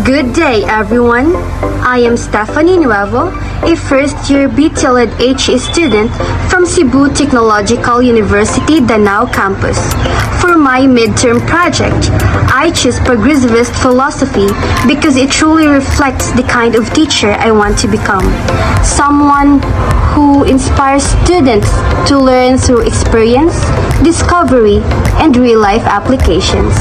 Good day, everyone. I am Stefanny Nuevo, a first-year BTLED-HE student from Cebu Technological University, Danao campus. For my midterm project, I choose Progressivist philosophy because it truly reflects the kind of teacher I want to become. Someone who inspires students to learn through experience, discovery, and real-life applications.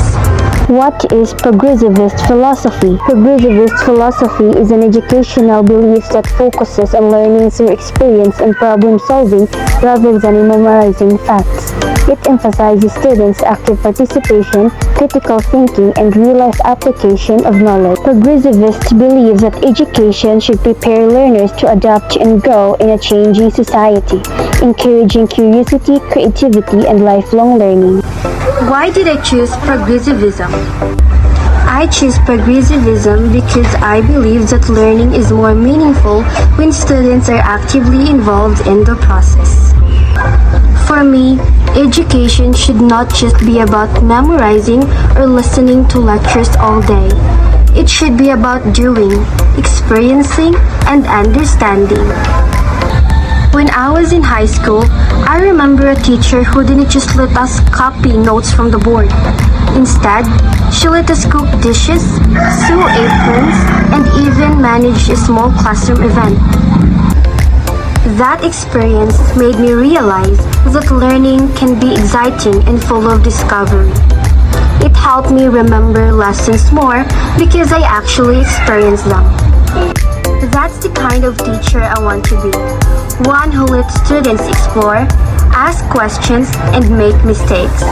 What is Progressivist philosophy? Progressivist philosophy is an educational belief that focuses on learning through experience and problem solving rather than in memorizing facts. It emphasizes students' active participation, critical thinking, and real-life application of knowledge. Progressivists believe that education should prepare learners to adapt and grow in a changing society, encouraging curiosity, creativity, and lifelong learning. Why did I choose Progressivism? I choose Progressivism because I believe that learning is more meaningful when students are actively involved in the process. For me, education should not just be about memorizing or listening to lectures all day. It should be about doing, experiencing, and understanding. When I was in high school, I remember a teacher who didn't just let us copy notes from the board. Instead, she let us cook dishes, sew aprons, and even manage a small classroom event. That experience made me realize that learning can be exciting and full of discovery. It helped me remember lessons more because I actually experienced them. That's the kind of teacher I want to be. One who lets students explore, ask questions, and make mistakes.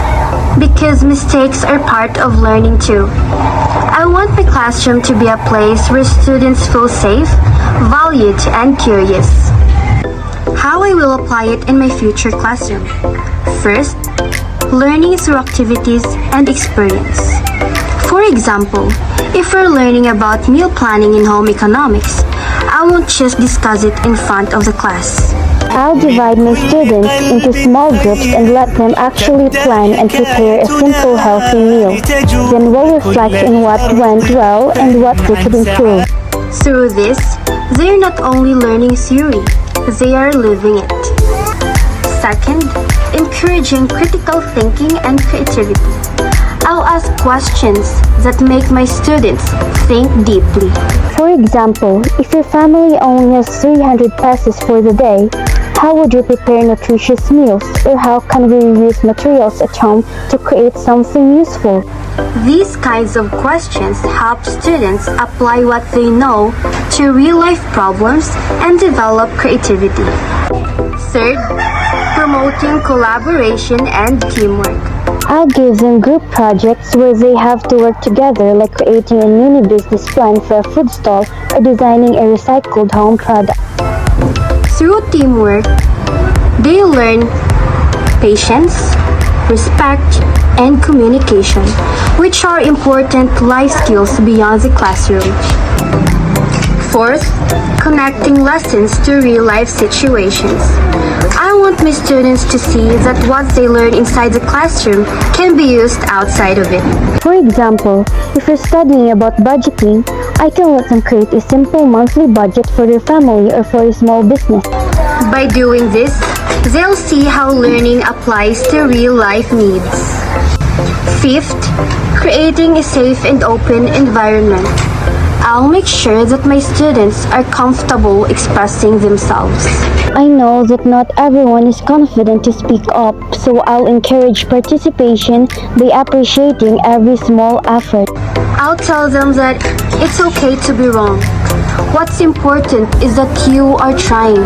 Because mistakes are part of learning too. I want my classroom to be a place where students feel safe, valued, and curious. How I will apply it in my future classroom. First, learning through activities and experience. For example, if we're learning about meal planning in home economics, I won't just discuss it in front of the class. I'll divide my students into small groups and let them actually plan and prepare a simple healthy meal. Then we'll reflect on what went well and what they could improve. Through this, they're not only learning theory, they are living it. Second, encouraging critical thinking and creativity. I'll ask questions that make my students think deeply. For example, if your family only has 300 pesos for the day, how would you prepare nutritious meals? Or how can we reuse materials at home to create something useful? These kinds of questions help students apply what they know to real-life problems and develop creativity. Third, promoting collaboration and teamwork. I'll give them group projects where they have to work together, like creating a mini business plan for a food stall or designing a recycled home product. Through teamwork, they learn patience, respect, and communication, which are important life skills beyond the classroom. Fourth, connecting lessons to real-life situations. I want my students to see that what they learn inside the classroom can be used outside of it. For example, if you're studying about budgeting, I can let them create a simple monthly budget for their family or for a small business. By doing this, they'll see how learning applies to real-life needs. Fifth, creating a safe and open environment. I'll make sure that my students are comfortable expressing themselves. I know that not everyone is confident to speak up, so I'll encourage participation by appreciating every small effort. I'll tell them that it's okay to be wrong. What's important is that you are trying.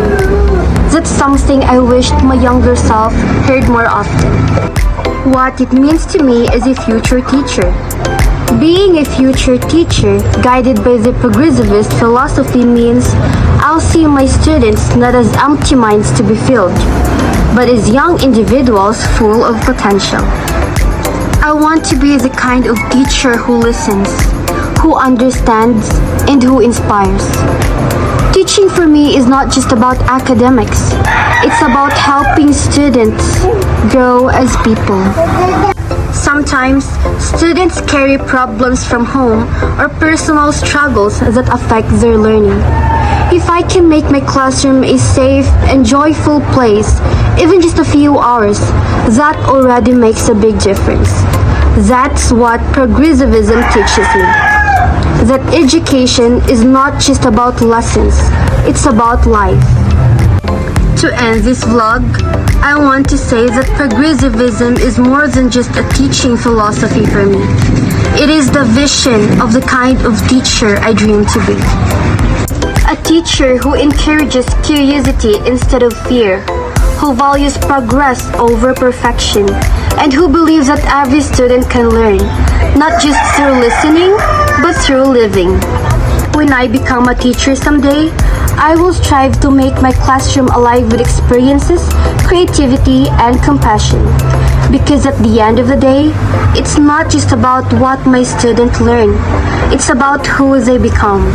That's something I wished my younger self heard more often. What it means to me as a future teacher. Being a future teacher guided by the Progressivist philosophy means I'll see my students not as empty minds to be filled, but as young individuals full of potential. I want to be the kind of teacher who listens, who understands, and who inspires. Teaching for me is not just about academics. It's about helping students grow as people. Sometimes, students carry problems from home or personal struggles that affect their learning. If I can make my classroom a safe and joyful place, even just a few hours, that already makes a big difference. That's what progressivism teaches me. That education is not just about lessons, it's about life. To end this vlog, I want to say that progressivism is more than just a teaching philosophy for me. It is the vision of the kind of teacher I dream to be. A teacher who encourages curiosity instead of fear, who values progress over perfection, and who believes that every student can learn, not just through listening, but through living. When I become a teacher someday, I will strive to make my classroom alive with experiences, creativity, and compassion. Because at the end of the day, it's not just about what my students learn, it's about who they become.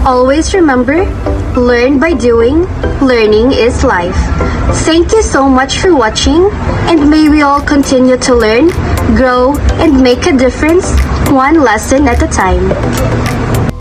Always remember, learn by doing, learning is life. Thank you so much for watching, and may we all continue to learn, grow, and make a difference, one lesson at a time.